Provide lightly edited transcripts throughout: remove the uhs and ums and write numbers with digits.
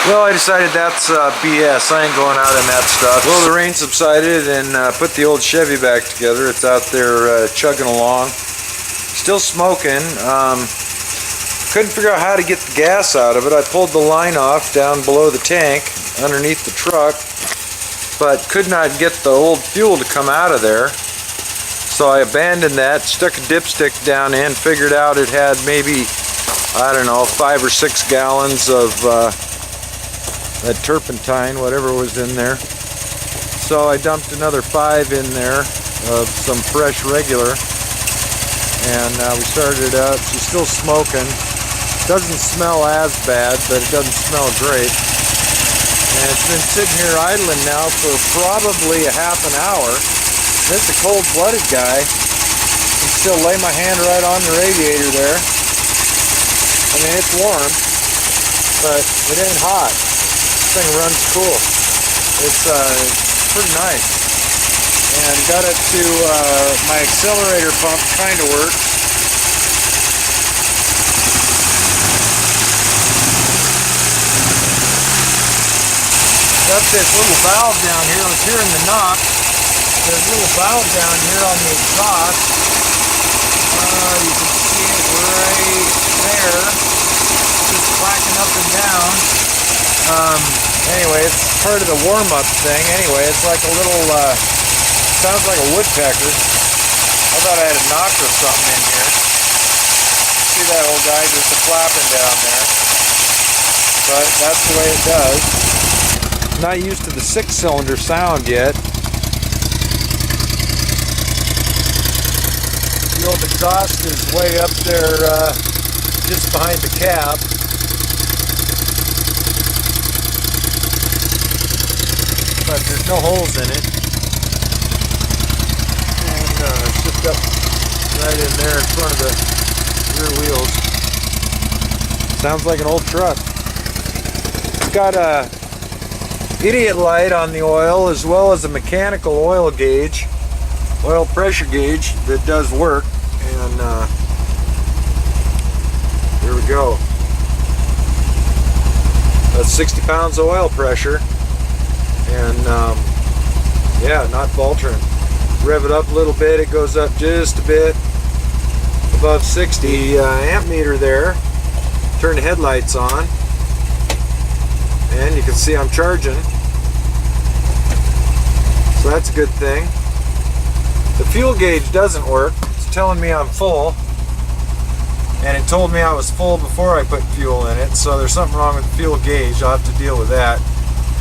Well, I decided that's BS. I ain't going out in that stuff. Well, the rain subsided and put the old Chevy back together. It's out there chugging along. Still smoking. Couldn't figure out how to get the gas out of it. I pulled the line off down below the tank, underneath the truck, but could not get the old fuel to come out of there. So I abandoned that, stuck a dipstick down in, figured out it had maybe, I don't know, 5 or 6 gallons of that turpentine, whatever was in there. So I dumped another 5 in there of some fresh regular, and we started it up. She's still smoking. Doesn't smell as bad, but it doesn't smell great. And it's been sitting here idling now for probably a half an hour. This is a cold-blooded guy. I can still lay my hand right on the radiator there. I mean, it's warm, but it ain't hot. This thing runs cool. It's pretty nice. And got it to my accelerator pump kind of works. Got this little valve down here. I was hearing the knock. There's a little valve down here on the exhaust. You can see it right there. Just clacking up and down. Anyway, it's part of the warm-up thing. Anyway, it's like a little, sounds like a woodpecker. I thought I had a knock or something in here. See that old guy just flapping down there. But that's the way it does. Not used to the 6-cylinder sound yet. The old exhaust is way up there, just behind the cab. But there's no holes in it. And it's just up right in there in front of the rear wheels. Sounds like an old truck. It's got a idiot light on the oil, as well as a mechanical oil gauge, oil pressure gauge that does work. And there we go. That's 60 pounds of oil pressure. And yeah, not faltering. Rev it up a little bit, it goes up just a bit above 60. Amp meter there. Turn the headlights on, and you can see I'm charging. So that's a good thing. The fuel gauge doesn't work. It's telling me I'm full, and it told me I was full before I put fuel in it, so there's something wrong with the fuel gauge. I'll have to deal with that.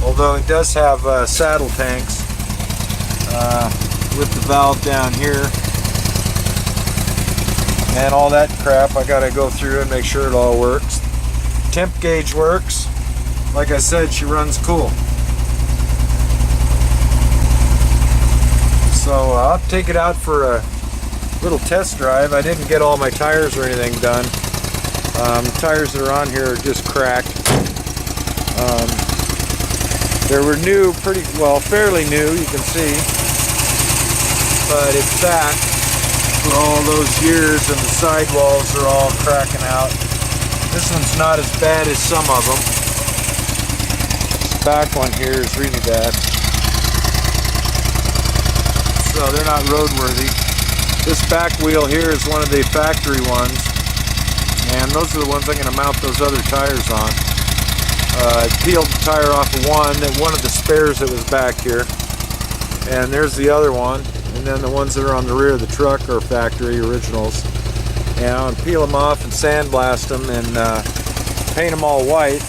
Although it does have saddle tanks with the valve down here and all that crap. I gotta go through and make sure it all works. Temp gauge works. Like I said, she runs cool. So I'll take it out for a little test drive. I didn't get all my tires or anything done. The tires that are on here are just cracked. They were new, pretty well, fairly new, you can see, but it's back for all those years, and the sidewalls are all cracking out. This one's not as bad as some of them. This back one here is really bad, so they're not roadworthy. This back wheel here is one of the factory ones, and those are the ones I'm going to mount those other tires on. I peeled the tire off of one of the spares that was back here, and there's the other one, and then the ones that are on the rear of the truck are factory originals. And I'm going to peel them off and sandblast them and paint them all white.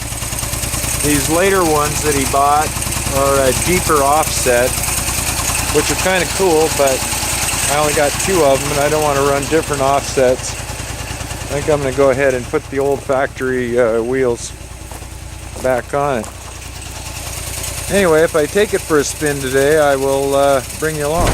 These later ones that he bought are a deeper offset, which are kind of cool, but I only got 2 of them and I don't want to run different offsets. I think I'm going to go ahead and put the old factory wheels back on it. Anyway, if I take it for a spin today, I will bring you along.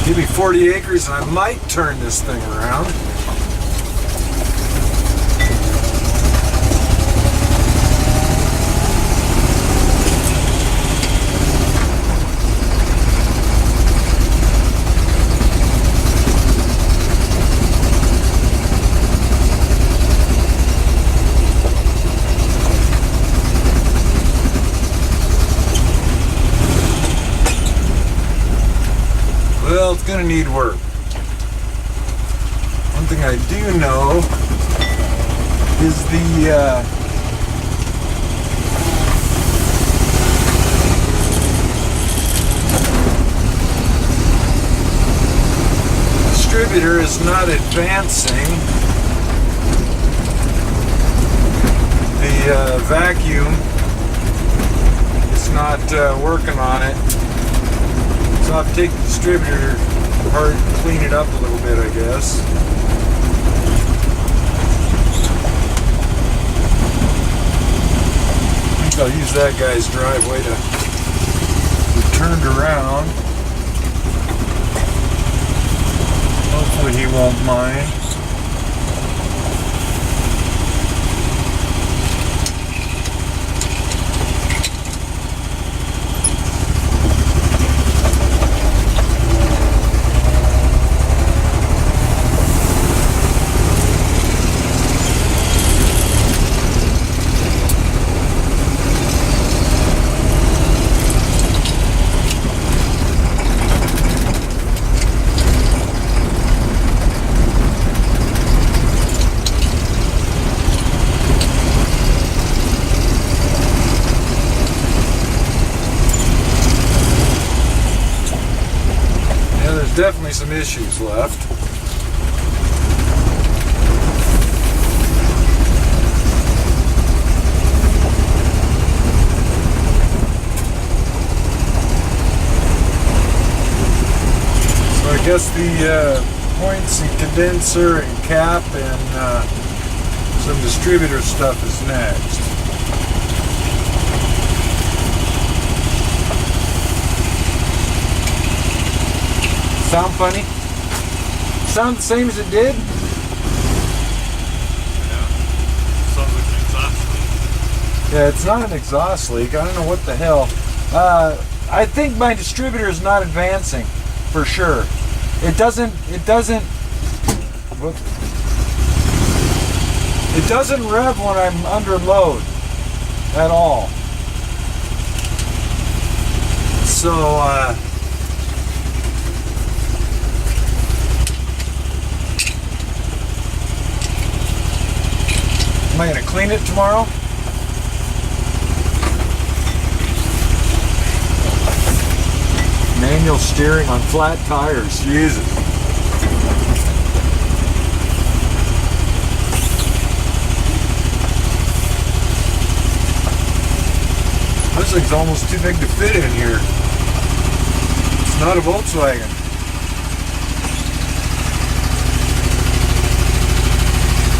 Give me 40 acres and I might turn this thing around. gonna need work. One thing I do know is the distributor is not advancing. The vacuum is not working on it. So I'll have to take the distributor apart and clean it up a little bit, I guess. I think I'll use that guy's driveway to be turned around. Hopefully he won't mind. Definitely some issues left. So I guess the points and condenser and cap and some distributor stuff is next. Sound funny? Sound the same as it did? Yeah. Sounds like an exhaust leak. Yeah, it's not an exhaust leak. I don't know what the hell. I think my distributor is not advancing, for sure. It doesn't rev when I'm under load at all. So, am I going to clean it tomorrow? Manual steering on flat tires. Jesus. This thing's almost too big to fit in here. It's not a Volkswagen.